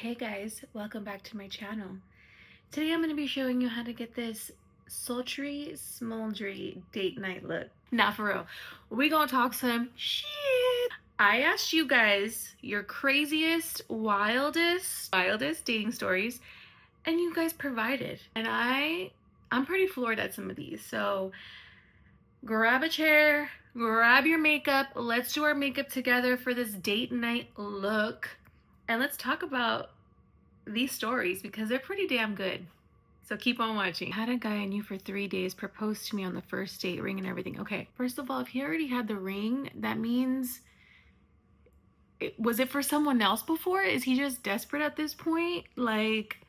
Hey guys, welcome back to my channel. Today I'm going to be showing you how to get this sultry, smoldery date night look. Now for real, we gonna talk some shit. I asked you guys your craziest, wildest dating stories, and you guys provided. And I'm pretty floored at some of these. So grab a chair, grab your makeup, let's do our makeup together for this date night look. And let's talk about these stories because they're pretty damn good. So keep on watching. Had a guy I knew for 3 days propose to me on the first date, ring and everything. Okay, first of all, if he already had the ring, that means was it for someone else before? Is he just desperate at this point? Like,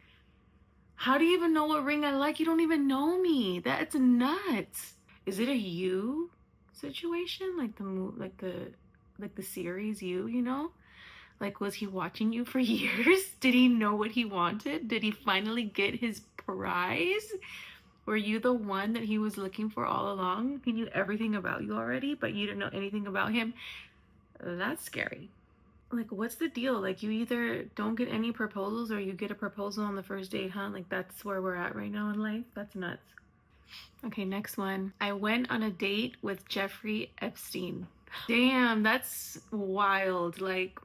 how do you even know what ring I like? You don't even know me. That's nuts. Is it a You situation, like the series You know? Like, was he watching you for years? Did he know what he wanted? Did he finally get his prize? Were you the one that he was looking for all along? He knew everything about you already, but you didn't know anything about him. That's scary. Like, what's the deal? Like, you either don't get any proposals or you get a proposal on the first date, huh? Like, that's where we're at right now in life. That's nuts. Okay, next one. I went on a date with Jeffrey Epstein. Damn, that's wild. Like,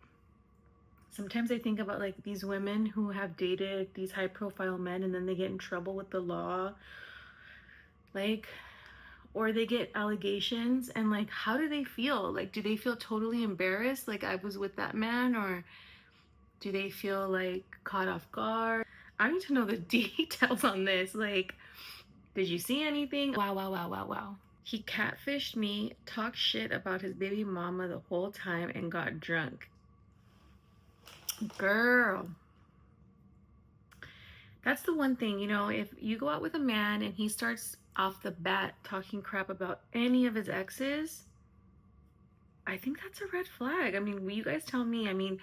sometimes I think about like these women who have dated these high profile men and then they get in trouble with the law, like, or they get allegations, and like, how do they feel? Like, do they feel totally embarrassed like I was with that man, or do they feel like caught off guard? I need to know the details on this. Like, did you see anything? Wow. He catfished me, talked shit about his baby mama the whole time, and got drunk. Girl, that's the one thing, if you go out with a man and he starts off the bat talking crap about any of his exes, I think that's a red flag. I mean, will you guys tell me? I mean,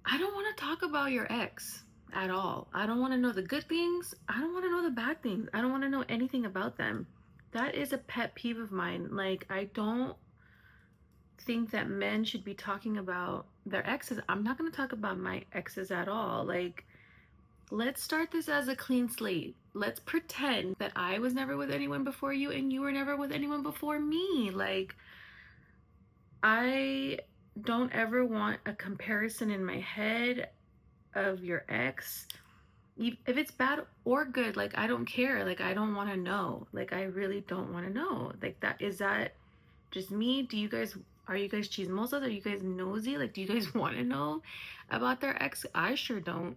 I don't want to talk about your ex at all. I don't want to know the good things. I don't want to know the bad things. I don't want to know anything about them. That is a pet peeve of mine. Like, I don't think that men should be talking about their exes. I'm not going to talk about my exes at all. Like, let's start this as a clean slate. Let's pretend that I was never with anyone before you and you were never with anyone before me. Like, I don't ever want a comparison in my head of your ex. If it's bad or good, like, I don't care. Like, I don't want to know. Like, I really don't want to know. Like, is that just me? Are you guys chismosas? Are you guys nosy? Like, do you guys want to know about their ex? I sure don't.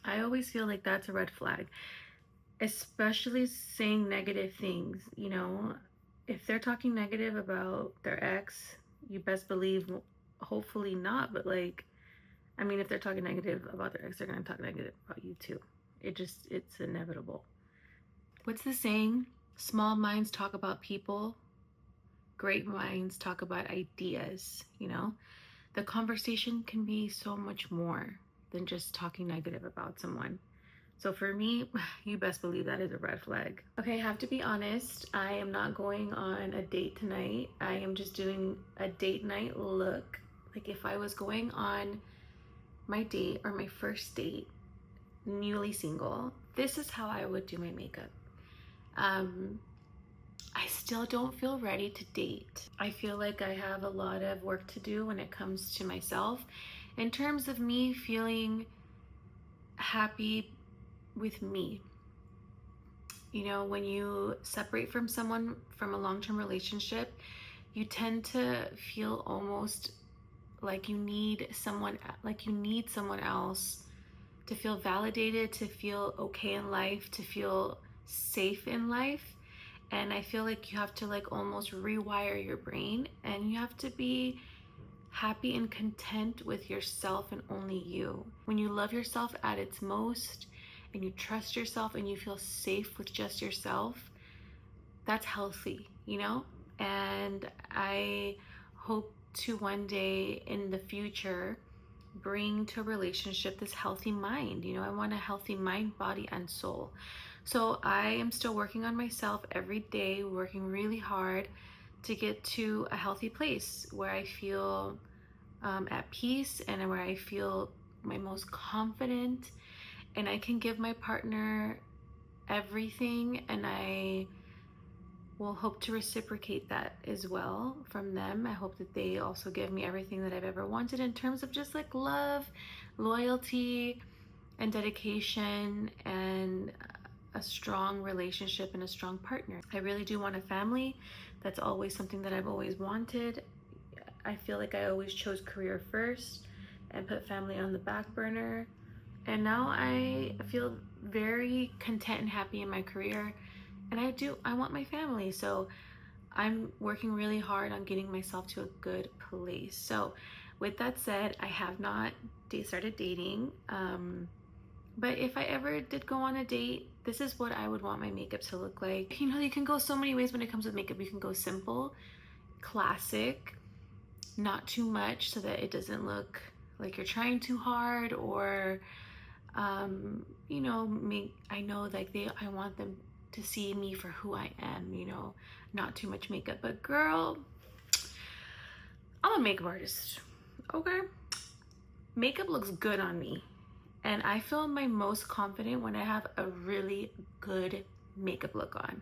I always feel like that's a red flag, especially saying negative things. If they're talking negative about their ex, you best believe, hopefully not, but like, I mean, if they're talking negative about their ex, they're going to talk negative about you too. It's inevitable. What's the saying? Small minds talk about people, great minds talk about ideas. The conversation can be so much more than just talking negative about someone. So for me, you best believe that is a red flag. Okay, I have to be honest. I am not going on a date tonight. I am just doing a date night look. Like, if I was going on my date or my first date, newly single, this is how I would do my makeup. I still don't feel ready to date. I feel like I have a lot of work to do when it comes to myself in terms of me feeling happy with me. When you separate from someone from a long-term relationship, you tend to feel almost like you need someone else to feel validated, to feel okay in life, to feel safe in life. And I feel like you have to like almost rewire your brain, and you have to be happy and content with yourself and only you. When you love yourself at its most and you trust yourself and you feel safe with just yourself, that's healthy, And I hope to one day in the future bring to a relationship this healthy mind. I want a healthy mind, body, and soul. So I am still working on myself every day, working really hard to get to a healthy place where I feel at peace and where I feel my most confident, and I can give my partner everything, and I will hope to reciprocate that as well from them. I hope that they also give me everything that I've ever wanted in terms of just like love, loyalty, and dedication, and a strong relationship and a strong partner. I really do want a family. That's always something that I've always wanted. I feel like I always chose career first and put family on the back burner. And now I feel very content and happy in my career. And I want my family. So I'm working really hard on getting myself to a good place. So with that said, I have not started dating. But if I ever did go on a date, this is what I would want my makeup to look like. You know, you can go so many ways when it comes with makeup. You can go simple, classic, not too much so that it doesn't look like you're trying too hard, or you know, I know like I want them to see me for who I am, you know, not too much makeup. But girl, I'm a makeup artist, okay? Makeup looks good on me, and I feel my most confident when I have a really good makeup look on.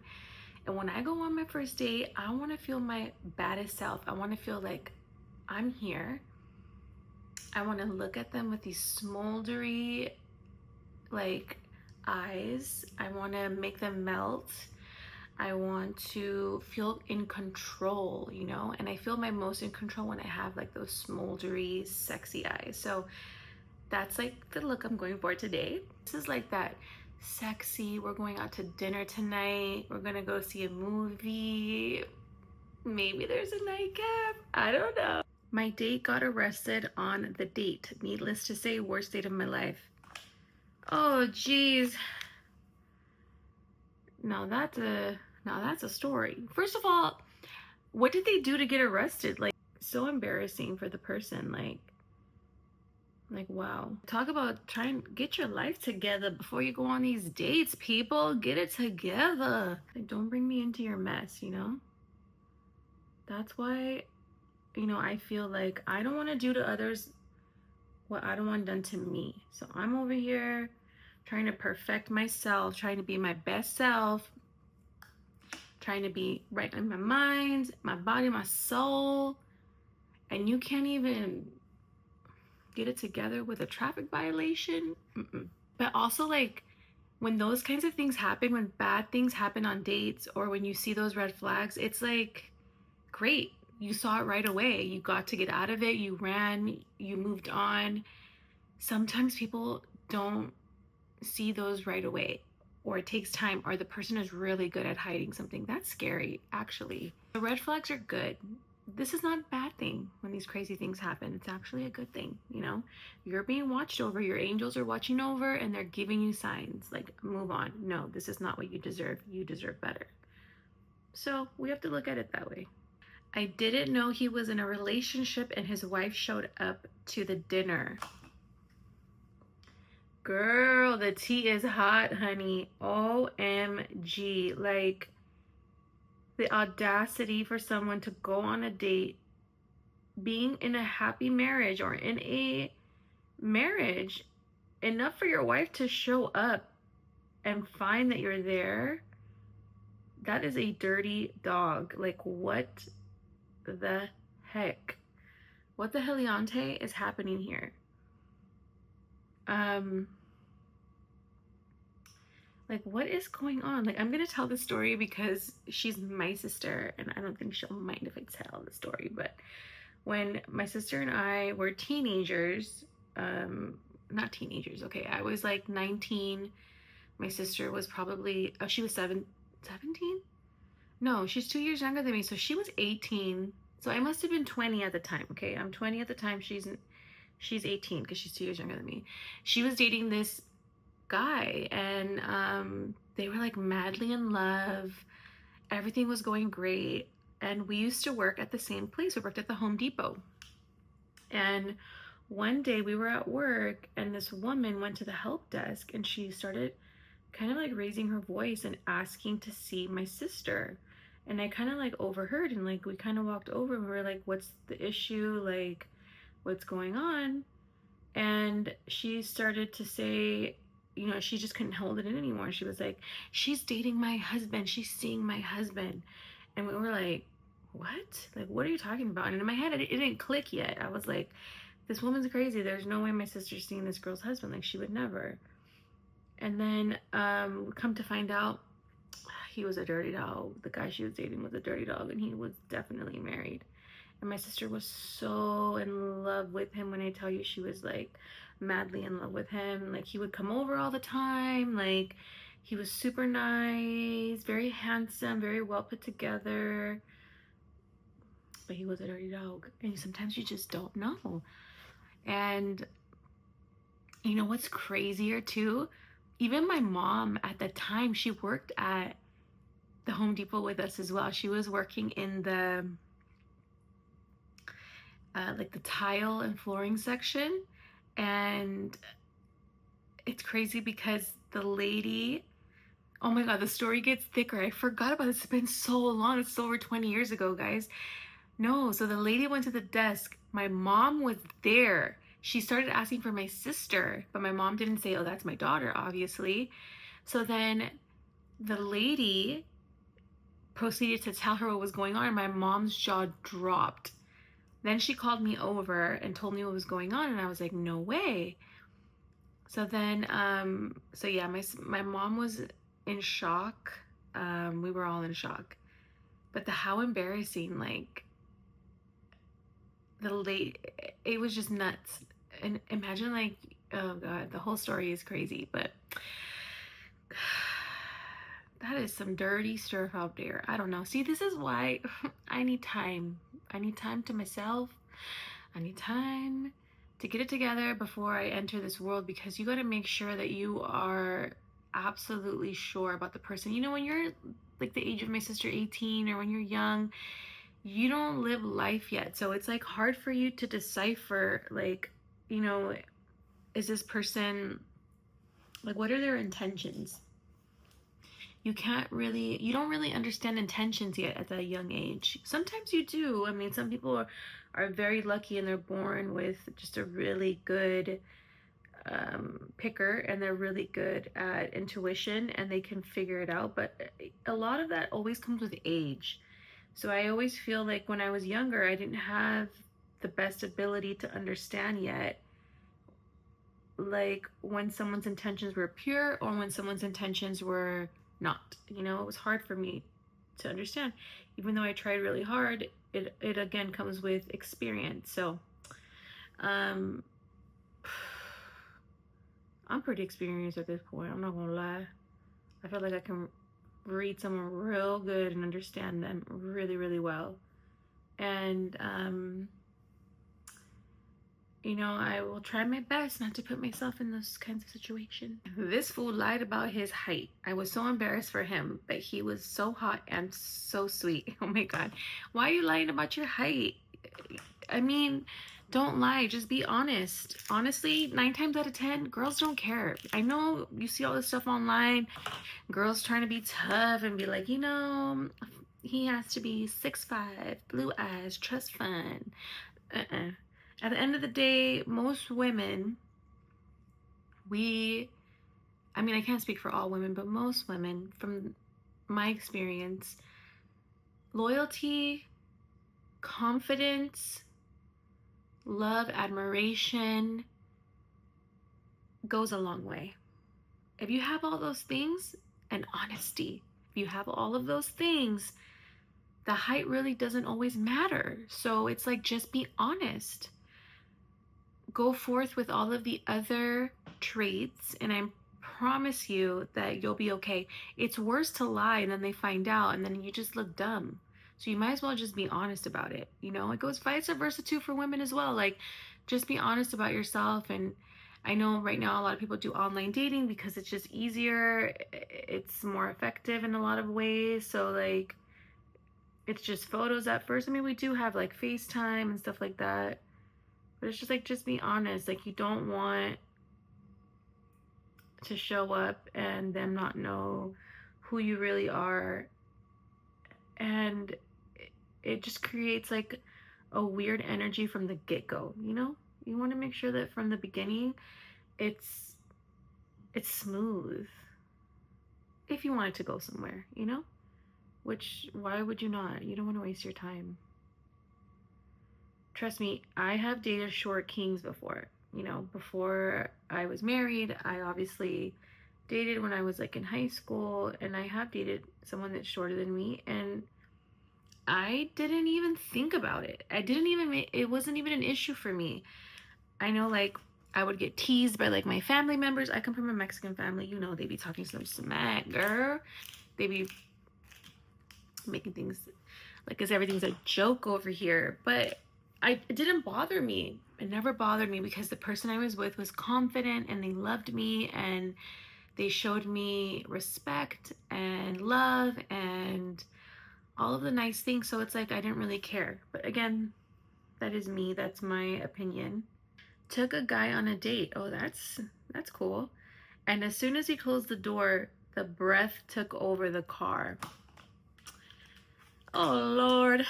And when I go on my first date, I want to feel my baddest self. I want to feel like I'm here. I want to look at them with these smoldery like eyes. I want to make them melt. I want to feel in control, you know, and I feel my most in control when I have like those smoldery, sexy eyes. So that's like the look I'm going for today. This is like that sexy, we're going out to dinner tonight, we're gonna go see a movie, maybe there's a nightcap, I don't know. My date got arrested on the date. Needless to say, worst date of my life. Oh geez. Now that's a story. First of all, what did they do to get arrested? Like, so embarrassing for the person. Like wow. Talk about trying to get your life together before you go on these dates, people. Get it together. Like, don't bring me into your mess, you know? That's why, you know, I feel like I don't want to do to others what I don't want done to me. So I'm over here trying to perfect myself, trying to be my best self, trying to be right in my mind, my body, my soul, and you can't even get it together with a traffic violation. But also, like, when those kinds of things happen, when bad things happen on dates, or when you see those red flags, it's like, great, you saw it right away, you got to get out of it, you ran, you moved on. Sometimes people don't see those right away, or it takes time, or the person is really good at hiding something. That's scary, actually. The red flags are good. This is not a bad thing when these crazy things happen. It's actually a good thing, you know? You're being watched over, your angels are watching over, and they're giving you signs like, move on. No, this is not what you deserve. You deserve better. So we have to look at it that way. I didn't know he was in a relationship and his wife showed up to the dinner. Girl, the tea is hot, honey. OMG. Like, the audacity for someone to go on a date, being in a happy marriage or in a marriage, enough for your wife to show up and find that you're there. That is a dirty dog. Like, what the heck? What the heliante is happening here? Like, what is going on? Like, I'm gonna tell the story because she's my sister and I don't think she'll mind if I tell the story. But when my sister and I were teenagers, not teenagers, okay, I was like 19. My sister was probably, oh, she was 17? No, she's 2 years younger than me, so she was 18. So I must have been 20 at the time, okay? I'm 20 at the time. She's 18 because she's 2 years younger than me. She was dating this guy, and they were like madly in love. Everything was going great, and we used to work at the same place. We worked at the Home Depot, and one day we were at work and this woman went to the help desk and she started kind of like raising her voice and asking to see my sister. And I kind of like overheard, and like we kind of walked over and we were like, what's the issue? Like, what's going on? And she started to say, you know, she just couldn't hold it in anymore. She was like, she's dating my husband, she's seeing my husband. And we were like, what? Like, what are you talking about? And in my head, it didn't click yet. I was like, this woman's crazy. There's no way my sister's seeing this girl's husband. Like, she would never. And then come to find out, he was a dirty dog. The guy she was dating was a dirty dog, and he was definitely married. And my sister was so in love with him. When I tell you, she was like madly in love with him. Like, he would come over all the time. Like, he was super nice, very handsome, very well put together. But he was a dirty dog. And sometimes you just don't know. And you know what's crazier too? Even my mom at the time, she worked at the Home Depot with us as well. She was working in the like the tile and flooring section. And it's crazy because the lady, oh my god, the story gets thicker. I forgot about this. It's been so long. It's over 20 years ago, guys. No, so the lady went to the desk. My mom was there. She started asking for my sister, but my mom didn't say, oh, that's my daughter, obviously. So then the lady proceeded to tell her what was going on, and my mom's jaw dropped. Then she called me over and told me what was going on, and I was like, no way. So then, so yeah, my mom was in shock. We were all in shock. But how embarrassing, like, it was just nuts. And imagine, like, oh god, the whole story is crazy, but that is some dirty stuff out there. I don't know. See, this is why I need time. I need time to myself. I need time to get it together before I enter this world, because you got to make sure that you are absolutely sure about the person. You know, when you're like the age of my sister, 18, or when you're young, you don't live life yet. So it's like hard for you to decipher, like, you know, is this person, like, what are their intentions? You don't really understand intentions yet at that young age. Sometimes you do. I mean, some people are very lucky and they're born with just a really good picker, and they're really good at intuition and they can figure it out. But a lot of that always comes with age. So I always feel like when I was younger, I didn't have the best ability to understand yet, like, when someone's intentions were pure or when someone's intentions were not. You know, it was hard for me to understand. Even though I tried really hard, it again comes with experience. So I'm pretty experienced at this point. I'm not gonna lie. I feel like I can read someone real good and understand them really, really well. And you know, I will try my best not to put myself in those kinds of situations. This fool lied about his height. I was so embarrassed for him, but he was so hot and so sweet. Oh my god. Why are you lying about your height? I mean, don't lie. Just be honest. Honestly, 9 times out of 10, girls don't care. I know you see all this stuff online. Girls trying to be tough and be like, you know, he has to be 6'5", blue eyes, trust fund. At the end of the day, most women, I mean, I can't speak for all women, but most women, from my experience, loyalty, confidence, love, admiration goes a long way. If you have all those things, and honesty, if you have all of those things, the height really doesn't always matter. So it's like, just be honest. Go forth with all of the other traits, and I promise you that you'll be okay. It's worse to lie and then they find out and then you just look dumb. So you might as well just be honest about it. You know, it goes vice versa too for women as well. Like, just be honest about yourself. And I know right now a lot of people do online dating because it's just easier. It's more effective in a lot of ways. So like, it's just photos at first. I mean, we do have like FaceTime and stuff like that. But it's just like, just be honest. Like, you don't want to show up and them not know who you really are. And it just creates like a weird energy from the get-go, you know? You want to make sure that from the beginning it's smooth. If you want it to go somewhere, you know? Which, why would you not? You don't want to waste your time. Trust me, I have dated short kings before. You know, before I was married, I obviously dated when I was like in high school, and I have dated someone that's shorter than me, and I didn't even think about it. It wasn't even an issue for me. I know, like, I would get teased by like my family members. I come from a Mexican family, you know, they be talking some smack, girl. They be making things like as everything's a joke over here. But it didn't bother me. It never bothered me because the person I was with was confident and they loved me and they showed me respect and love and all of the nice things. So it's like I didn't really care. But again, that is me. That's my opinion. Took a guy on a date. Oh, that's cool. And as soon as he closed the door, the breath took over the car. Oh, Lord.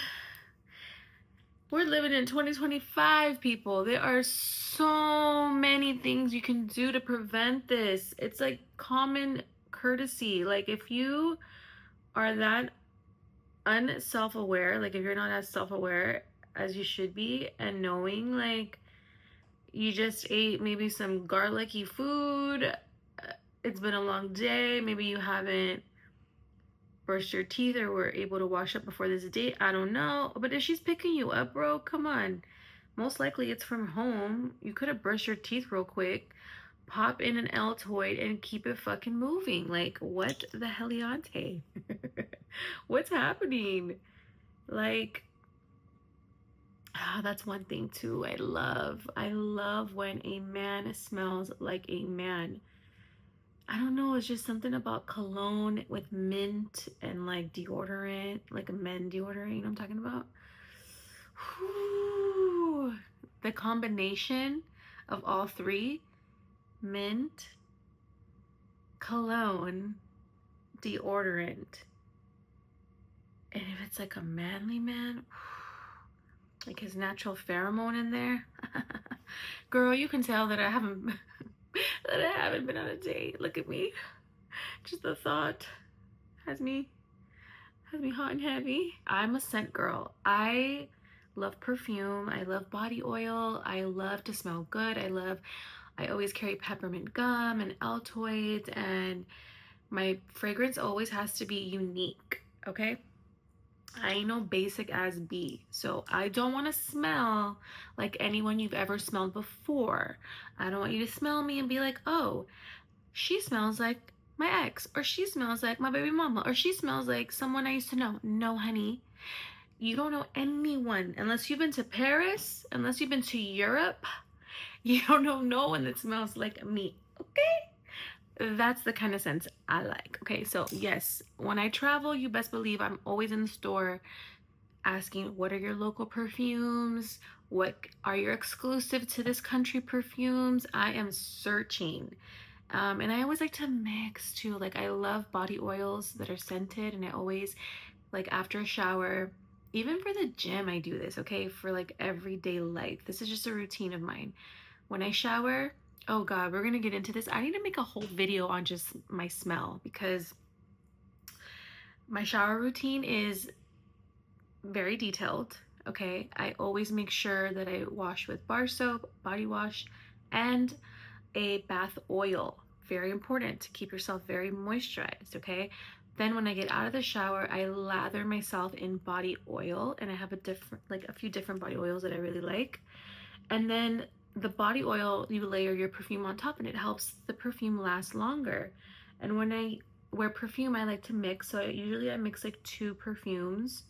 We're living in 2025, people. There are so many things you can do to prevent this. It's like common courtesy. Like, if you are that unself-aware, like if you're not as self-aware as you should be, and knowing like you just ate maybe some garlicky food, it's been a long day, maybe you haven't brushed your teeth or were able to wash up before this date, I don't know. But if she's picking you up, bro, come on. Most likely it's from home. You could have brushed your teeth real quick, pop in an Altoid and keep it fucking moving. Like, what the heliante? What's happening? Like, that's one thing too. I love when a man smells like a man. I don't know, it's just something about cologne with mint and like deodorant, like a men deodorant, you know what I'm talking about? Whew. The combination of all three, mint, cologne, deodorant, and if it's like a manly man, like his natural pheromone in there, girl, you can tell that I haven't been on a date. Look at me. Just the thought has me hot and heavy. I'm a scent girl. I love perfume. I love body oil. I love to smell good. I always carry peppermint gum and Altoids, and my fragrance always has to be unique, okay? I ain't no basic as B, so I don't want to smell like anyone you've ever smelled before. I don't want you to smell me and be like, oh, she smells like my ex, or she smells like my baby mama, or she smells like someone I used to know. No, honey, you don't know anyone unless you've been to Paris, unless you've been to Europe. You don't know no one that smells like me, okay? That's the kind of scents I like. Okay, so yes, when I travel, you best believe I'm always in the store asking, what are your local perfumes? What are your exclusive to this country perfumes? I am searching. And I always like to mix too. Like, I love body oils that are scented, and I always, like, after a shower, even for the gym, I do this, okay? For like everyday life. This is just a routine of mine. When I shower, oh God, we're gonna get into this. I need to make a whole video on just my smell, because my shower routine is very detailed, okay? I always make sure that I wash with bar soap, body wash, and a bath oil. Very important to keep yourself very moisturized, okay? Then when I get out of the shower, I lather myself in body oil, and I have a few different body oils that I really like. And then the body oil, you layer your perfume on top, and it helps the perfume last longer. And when I wear perfume, I like to mix. So usually I mix like 2 perfumes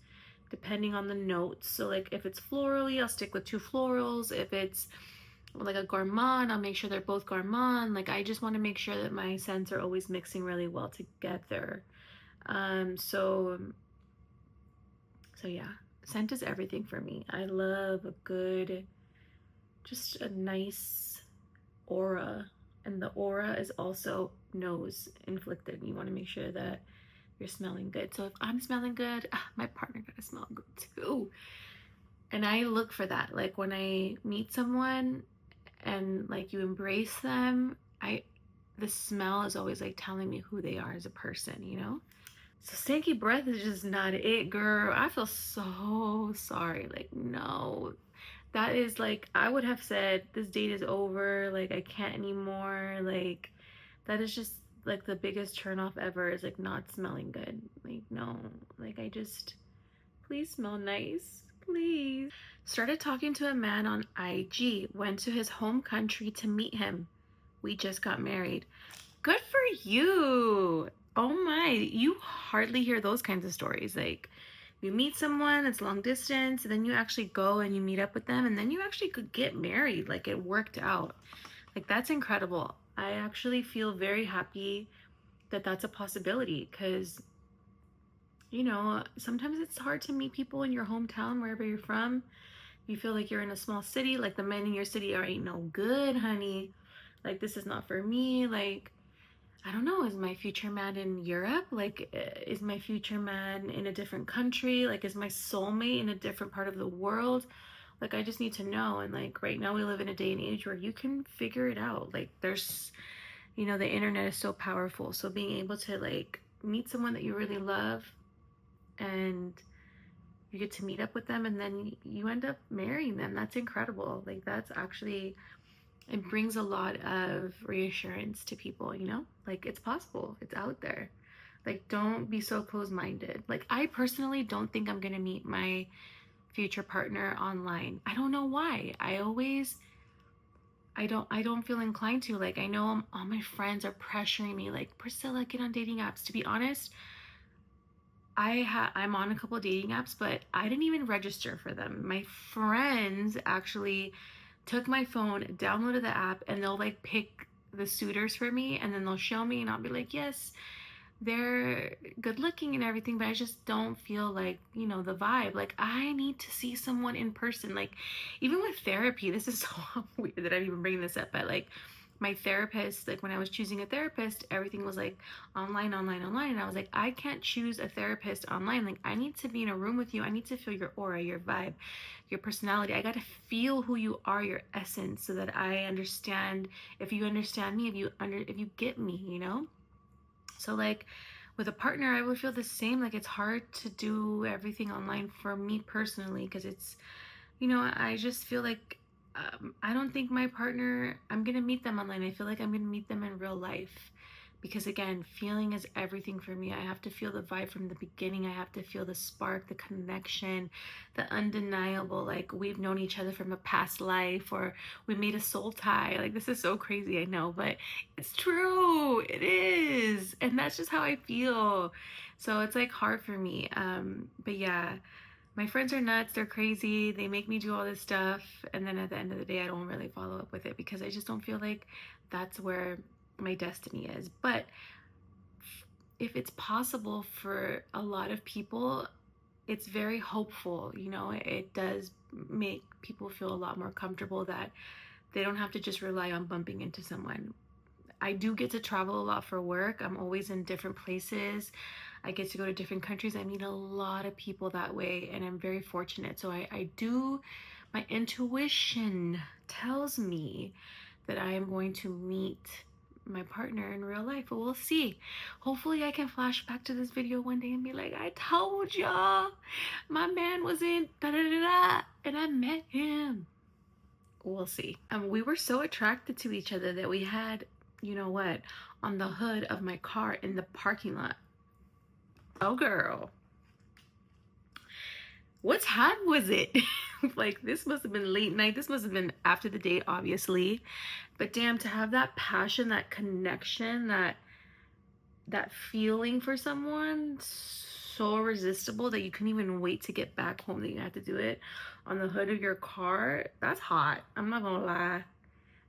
depending on the notes. So like if it's florally, I'll stick with 2 florals. If it's like a gourmand, I'll make sure they're both gourmand. Like, I just want to make sure that my scents are always mixing really well together. So yeah, scent is everything for me. I love a good, just a nice aura, and the aura is also nose inflicted. You want to make sure that you're smelling good. So if I'm smelling good, my partner gotta smell good too. And I look for that. Like, when I meet someone, and like you embrace them, the smell is always like telling me who they are as a person, you know? So stanky breath is just not it, girl. I feel so sorry. Like, no. That is like, I would have said, this date is over. Like, I can't anymore. Like, that is just like the biggest turn off ever, is like not smelling good. Like, no. Like, please smell nice. Please. Started talking to a man on IG. Went to his home country to meet him. We just got married. Good for you. Oh my, you hardly hear those kinds of stories. Like, you meet someone, it's long distance, and then you actually go and you meet up with them, and then you actually could get married. Like, it worked out. Like, that's incredible. I actually feel very happy that that's a possibility, because, you know, sometimes it's hard to meet people in your hometown, wherever you're from. You feel like you're in a small city, like the men in your city are ain't no good, honey. Like, this is not for me. Like, I don't know, is my future man in Europe? Like, is my future man in a different country? Like, is my soulmate in a different part of the world? Like, I just need to know. And like, right now we live in a day and age where you can figure it out. Like, there's, you know, the internet is so powerful. So being able to like meet someone that you really love, and you get to meet up with them, and then you end up marrying them. That's incredible. Like, that's actually, it brings a lot of reassurance to people, you know? Like, it's possible. It's out there. Like, don't be so closed-minded. Like, I personally don't think I'm gonna meet my future partner online. I don't know why. I don't feel inclined to. Like, I know all my friends are pressuring me, like, Priscilla, get on dating apps. To be honest, I'm on a couple of dating apps, but I didn't even register for them. My friends actually took my phone, downloaded the app, and they'll like pick the suitors for me, and then they'll show me, and I'll be like, yes, they're good looking and everything, but I just don't feel like, you know, the vibe. Like, I need to see someone in person. Like, even with therapy, this is so weird that I'm even bringing this up, but like, my therapist, like when I was choosing a therapist, everything was like online, online, online. And I was like, I can't choose a therapist online. Like, I need to be in a room with you. I need to feel your aura, your vibe, your personality. I got to feel who you are, your essence, so that I understand, if you understand me, if you get me, you know? So like with a partner, I would feel the same. Like, it's hard to do everything online for me personally, because it's, you know, I just feel like I don't think my partner, I'm gonna meet them online. I feel like I'm gonna meet them in real life, because again, feeling is everything for me. I have to feel the vibe from the beginning. I have to feel the spark, the connection, the undeniable, like we've known each other from a past life, or we made a soul tie. Like, this is so crazy, I know, but it's true. It is. And that's just how I feel. So it's like hard for me. But yeah, my friends are nuts. They're crazy. They make me do all this stuff. And then at the end of the day, I don't really follow up with it, because I just don't feel like that's where my destiny is. But if it's possible for a lot of people, it's very hopeful. You know, it does make people feel a lot more comfortable that they don't have to just rely on bumping into someone. I do get to travel a lot for work. I'm always in different places. I get to go to different countries. I meet a lot of people that way, and I'm very fortunate. So I do, my intuition tells me that I am going to meet my partner in real life, but we'll see. Hopefully I can flash back to this video one day and be like, I told y'all my man was in da da da da and I met him. We'll see. We were so attracted to each other that we had, you know what, on the hood of my car in the parking lot. Oh girl, what time was it? Like, this must have been late night. This must have been after the date, obviously. But damn, to have that passion, that connection, that feeling for someone so irresistible that you couldn't even wait to get back home, that you had to do it on the hood of your car, that's hot. I'm not gonna lie.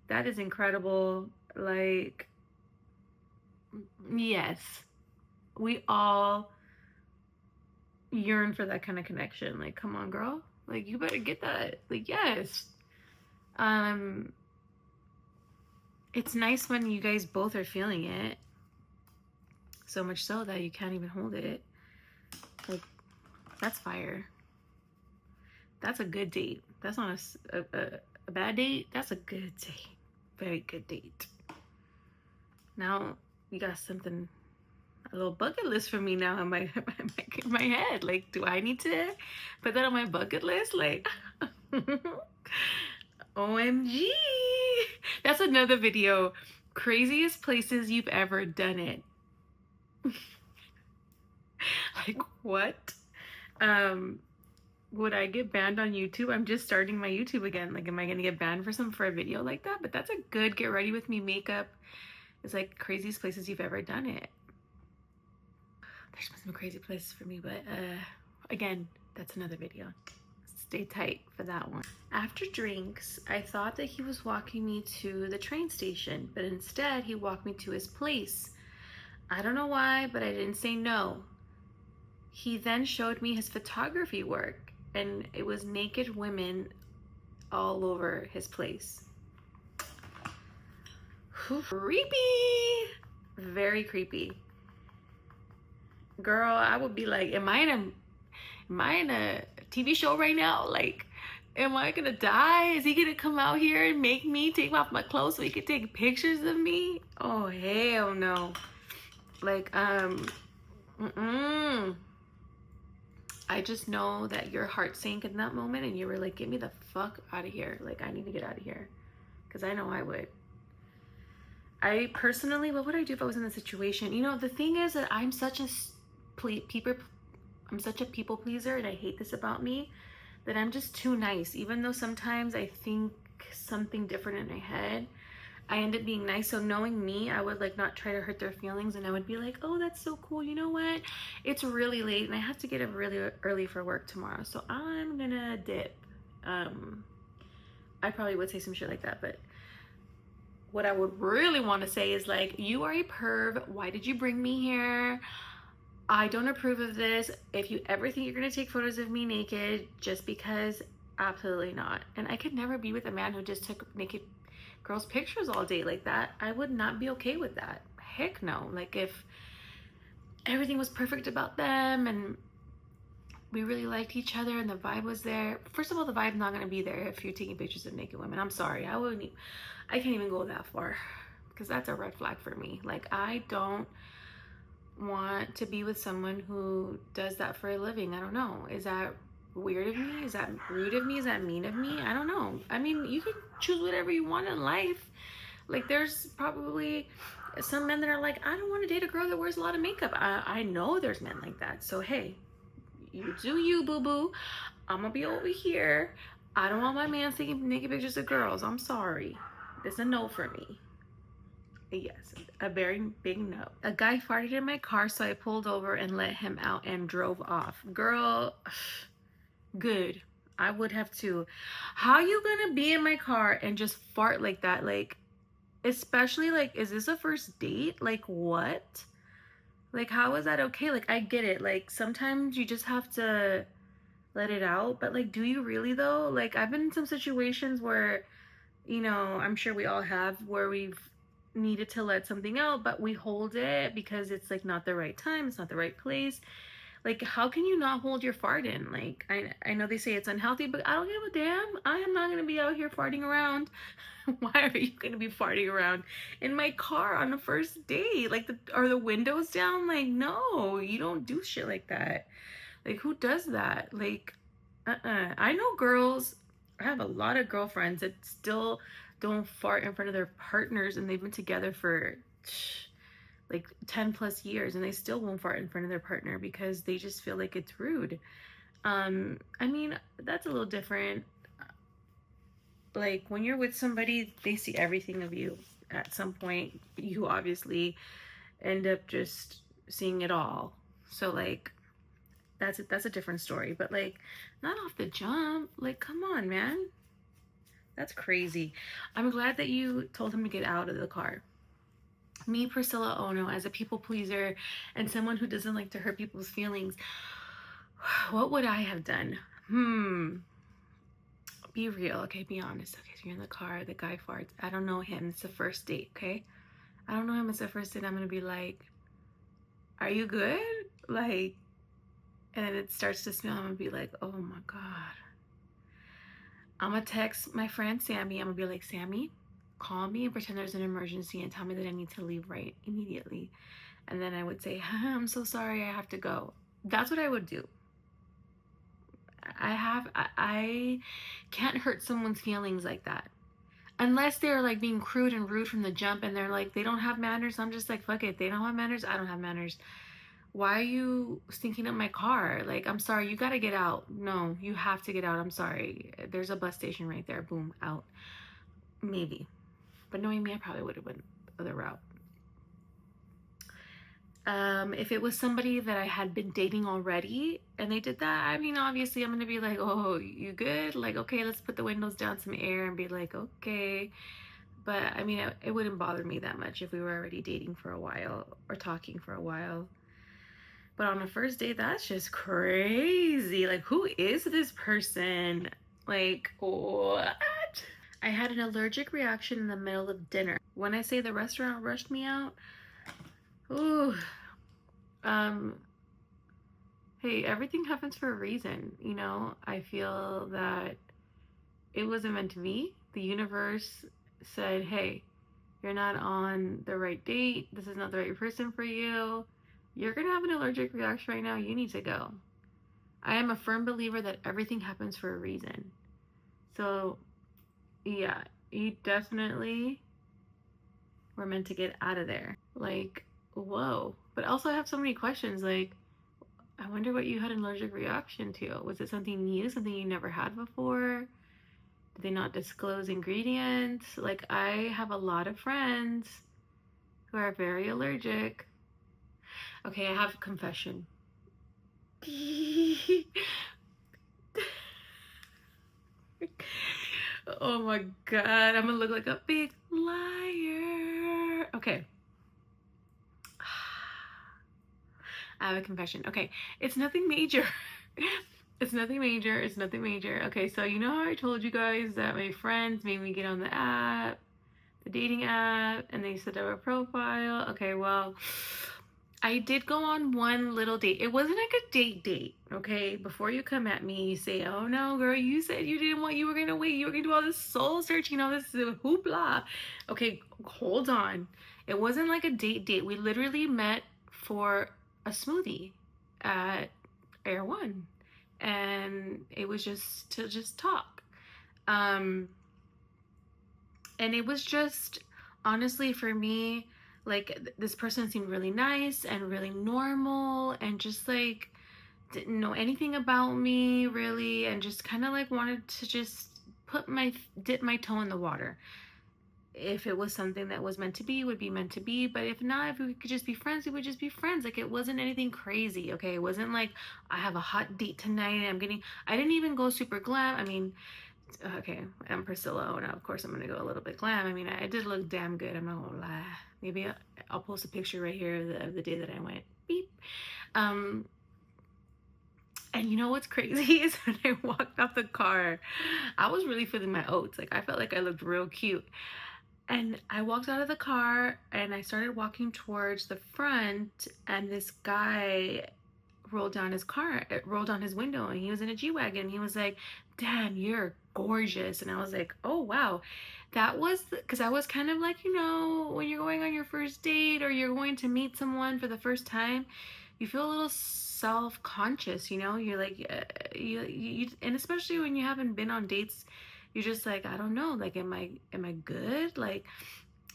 That is incredible. Like, yes, we all yearn for that kind of connection. Like, come on, girl. Like, you better get that. Like, yes. It's nice when you guys both are feeling it. So much so that you can't even hold it. Like, that's fire. That's a good date. That's not a bad date, that's a good date. Very good date. Now you got something, a little bucket list for me now in my in my head. Like, do I need to put that on my bucket list? Like, OMG. That's another video. Craziest places you've ever done it. Like, what? Would I get banned on YouTube? I'm just starting my YouTube again. Like, am I gonna get banned for a video like that? But that's a good get ready with me makeup. It's like craziest places you've ever done it. There's some crazy places for me, but again, that's another video. Stay tight for that one. After drinks, I thought that he was walking me to the train station, but instead he walked me to his place. I don't know why, but I didn't say no. He then showed me his photography work, and it was naked women all over his place. Creepy. Very creepy. Girl, I would be like, am I in a TV show right now? Like, am I gonna die? Is he gonna come out here and make me take off my clothes so he could take pictures of me? Oh, hell no. Like, I just know that your heart sank in that moment and you were like, get me the fuck out of here. Like, I need to get out of here. Because I know I would. I personally, what would I do if I was in this situation? You know, the thing is that I'm such a people pleaser, and I hate this about me, that I'm just too nice. Even though sometimes I think something different in my head, I end up being nice. So knowing me, I would like not try to hurt their feelings, and I would be like, oh, that's so cool. You know what? It's really late and I have to get up really early for work tomorrow, so I'm gonna dip. I probably would say some shit like that, but what I would really want to say is like, you are a perv. Why did you bring me here? I don't approve of this. If you ever think you're gonna take photos of me naked just because, absolutely not. And I could never be with a man who just took naked girls' pictures all day like that. I would not be okay with that. Heck no. Like, if everything was perfect about them and we really liked each other and the vibe was there. First of all, the vibe's not gonna be there if you're taking pictures of naked women. I'm sorry. I can't even go that far because that's a red flag for me. Like, I don't want to be with someone who does that for a living. I don't know. Is that weird of me? Is that rude of me? Is that mean of me? I don't know. I mean, you can choose whatever you want in life. Like, there's probably some men that are like, I don't want to date a girl that wears a lot of makeup. I know there's men like that. So hey, you do you, boo-boo. I'm gonna be over here. I don't want my man taking naked pictures of girls. I'm sorry. It's a no for me. Yes, a very big no. A guy farted in my car, so I pulled over and let him out and drove off. Girl, good. I would have too. How you gonna be in my car and just fart like that? Like, especially like, is this a first date? Like, what? Like, how is that okay? Like, I get it. Like, sometimes you just have to let it out, but like, do you really though? Like, I've been in some situations where, you know, I'm sure we all have, where we've needed to let something out, but we hold it because it's like not the right time, it's not the right place. Like, how can you not hold your fart in? Like, I know they say it's unhealthy, but I don't give a damn. I am not gonna be out here farting around. Why are you gonna be farting around in my car on the first date? Like, are the windows down? Like, no, you don't do shit like that. Like, who does that? Like, I know girls, I have a lot of girlfriends that still don't fart in front of their partners, and they've been together for like 10 plus years, and they still won't fart in front of their partner because they just feel like it's rude. I mean, that's a little different. Like, when you're with somebody, they see everything of you. At some point, you obviously end up just seeing it all. So like, that's a different story. But like, not off the jump. Like, come on, man. That's crazy. I'm glad that you told him to get out of the car. Me, Priscilla Ono, as a people pleaser and someone who doesn't like to hurt people's feelings, what would I have done? Be real, okay? Be honest. Okay, so you're in the car, the guy farts. I don't know him. It's the first date, okay? I don't know him. It's the first date. I'm gonna be like, are you good? Like, and then it starts to smell. I'm gonna be like, oh my God. I'm gonna text my friend Sammy. I'm gonna be like, Sammy, call me and pretend there's an emergency and tell me that I need to leave right immediately. And then I would say, I'm so sorry, I have to go. That's what I would do. I can't hurt someone's feelings like that. Unless they're like being crude and rude from the jump and they're like, they don't have manners. I'm just like, fuck it. They don't have manners. I don't have manners. Why are you stinking up my car? Like, I'm sorry, you gotta get out. No, you have to get out. I'm sorry. There's a bus station right there. Boom, out. Maybe. But knowing me, I probably would have went the other route. If it was somebody that I had been dating already and they did that, I mean, obviously I'm gonna be like, oh, you good? Like, okay, let's put the windows down, some air, and be like, okay. But I mean, it wouldn't bother me that much if we were already dating for a while or talking for a while. But on a first date, that's just crazy. Like, who is this person? Like, what? I had an allergic reaction in the middle of dinner. When I say the restaurant rushed me out, ooh, hey, everything happens for a reason, you know? I feel that it wasn't meant to be. The universe said, hey, you're not on the right date. This is not the right person for you. You're gonna have an allergic reaction right now. You need to go. I am a firm believer that everything happens for a reason. So, yeah, you definitely were meant to get out of there. Like, whoa. But also, I have so many questions. Like, I wonder what you had an allergic reaction to. Was it something new, something you never had before? Did they not disclose ingredients? Like, I have a lot of friends who are very allergic. Okay, I have a confession. Oh my god, I'm gonna look like a big liar. Okay. I have a confession. Okay, it's nothing major. It's nothing major. It's nothing major. Okay, so you know how I told you guys that my friends made me get on the app, the dating app, and they set up a profile? Okay, well, I did go on one little date. It wasn't like a date, okay? Before you come at me, you say, oh no, girl, you said you didn't want, you were gonna wait, you were gonna do all this soul searching, all this hoopla. Okay, hold on. It wasn't like a date. We literally met for a smoothie at Air One. And it was just to just talk. And it was just, honestly, for me, like, this person seemed really nice and really normal and just like didn't know anything about me really, and just kind of like wanted to just dip my toe in the water. If it was something that was meant to be, it would be meant to be. But if not, if we could just be friends, we would just be friends. Like, it wasn't anything crazy, okay? It wasn't like I have a hot date tonight and I didn't even go super glam. I mean, okay, I'm Priscilla, and of course I'm gonna go a little bit glam. I mean, I did look damn good, I'm not gonna lie. Maybe I'll post a picture right here of the day that I went beep. And you know what's crazy is when I walked out the car, I was really feeling my oats. Like, I felt like I looked real cute. And I walked out of the car and I started walking towards the front, and this guy rolled down his window, and he was in a G-Wagon. He was like, damn, you're gorgeous. And I was like, oh wow. That was because I was kind of like, you know, when you're going on your first date or you're going to meet someone for the first time, you feel a little self-conscious, you know. You're like, and especially when you haven't been on dates, you're just like, I don't know, like, am I good? Like,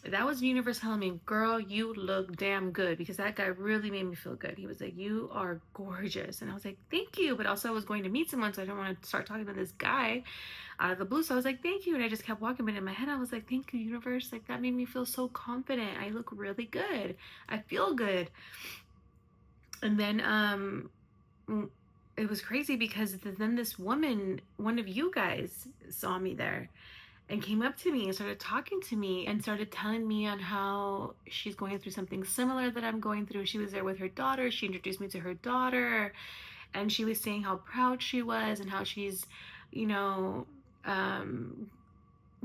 that was the universe telling me, girl, you look damn good, because that guy really made me feel good. He was like, you are gorgeous. And I was like, thank you. But also I was going to meet someone, so I didn't want to start talking to this guy out of the blue. So I was like, thank you. And I just kept walking. But in my head, I was like, thank you, universe. Like, that made me feel so confident. I look really good. I feel good. And then it was crazy because then this woman, one of you guys, saw me there and came up to me and started talking to me and started telling me on how she's going through something similar that I'm going through. She was there with her daughter. She introduced me to her daughter, and she was saying how proud she was and how she's, you know,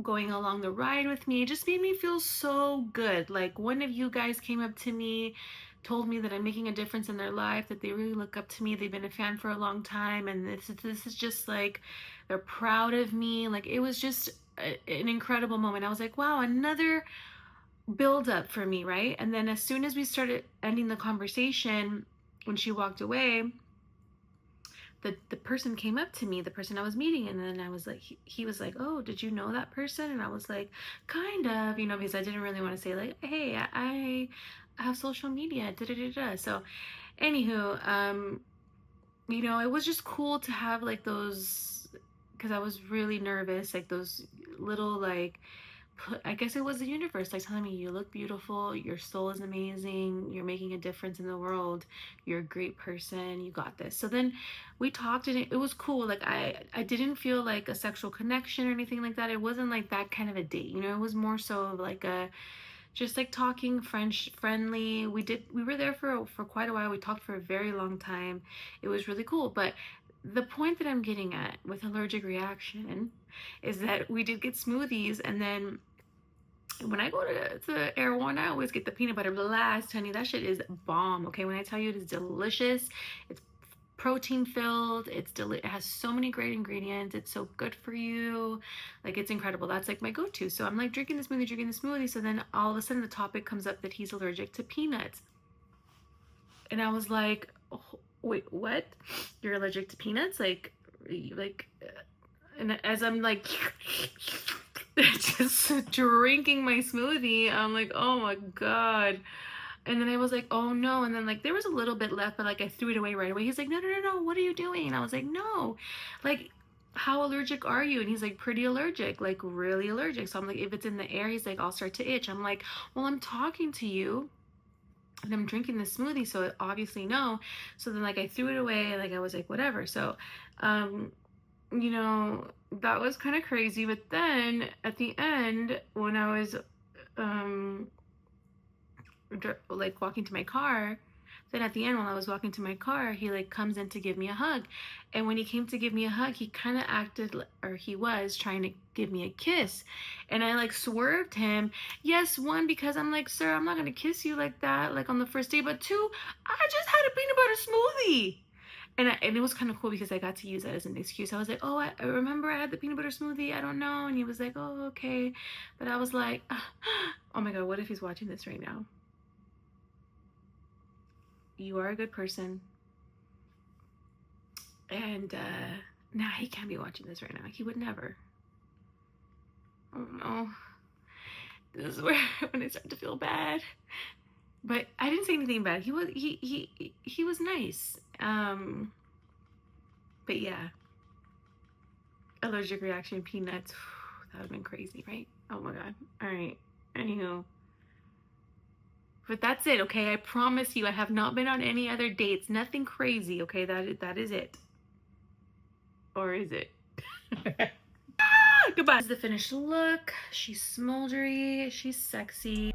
going along the ride with me. It just made me feel so good. Like, one of you guys came up to me, told me that I'm making a difference in their life, that they really look up to me, they've been a fan for a long time, and this is just like, they're proud of me. Like, it was just an incredible moment. I was like, wow, another build up for me, right? And then as soon as we started ending the conversation, when she walked away, the person came up to me, the person I was meeting, and then I was like, he was like, oh, did you know that person? And I was like, kind of, you know, because I didn't really want to say like, hey, I have social media, da da da da. So, anywho, you know, it was just cool to have like those, because I was really nervous, like those little like, I guess it was the universe like telling me, you look beautiful, your soul is amazing, you're making a difference in the world, you're a great person, you got this. So then we talked, and it was cool. Like, I didn't feel like a sexual connection or anything like that. It wasn't like that kind of a date, you know. It was more so of like a, just like talking, friendly. We were there for quite a while. We talked for a very long time. It was really cool. But the point that I'm getting at with allergic reaction is that we did get smoothies, and then when I go to Air One, I always get the peanut butter blast, honey. That shit is bomb. Okay, when I tell you it is delicious, it's protein filled, it has so many great ingredients, it's so good for you, like, it's incredible. That's like my go-to. So I'm like drinking the smoothie. So then all of a sudden the topic comes up that he's allergic to peanuts, and I was like, oh, wait, what? You're allergic to peanuts? Like, and as I'm like just drinking my smoothie, I'm like, oh my god. And then I was like, oh no. And then like there was a little bit left, but like I threw it away right away. He's like, no, what are you doing? And I was like, no, like, how allergic are you? And he's like, pretty allergic, like really allergic. So I'm like, if it's in the air, he's like, I'll start to itch. I'm like, well, I'm talking to you and I'm drinking the smoothie, so obviously no. So then like I threw it away, like I was like, whatever. So you know, that was kind of crazy. But then at the end, when I was like walking to my car, then at the end, while I was walking to my car, he like comes in to give me a hug. And when he came to give me a hug, he kind of acted, or he was trying to give me a kiss. And I like swerved him. Yes, one, because I'm like, sir, I'm not going to kiss you like that, like on the first date. But two, I just had a peanut butter smoothie. And it was kind of cool because I got to use that as an excuse. I was like, oh, I remember I had the peanut butter smoothie. I don't know. And he was like, oh, okay. But I was like, oh my God, what if he's watching this right now? You are a good person. And nah, he can't be watching this right now. He would never. Oh no. This is where when I start to feel bad. But I didn't say anything bad. He was nice. But yeah. Allergic reaction, peanuts. That would have been crazy, right? Oh my God. Alright. Anywho. But that's it, okay? I promise you, I have not been on any other dates. Nothing crazy, okay? That is it. Or is it? Goodbye. This is the finished look. She's smoldery. She's sexy.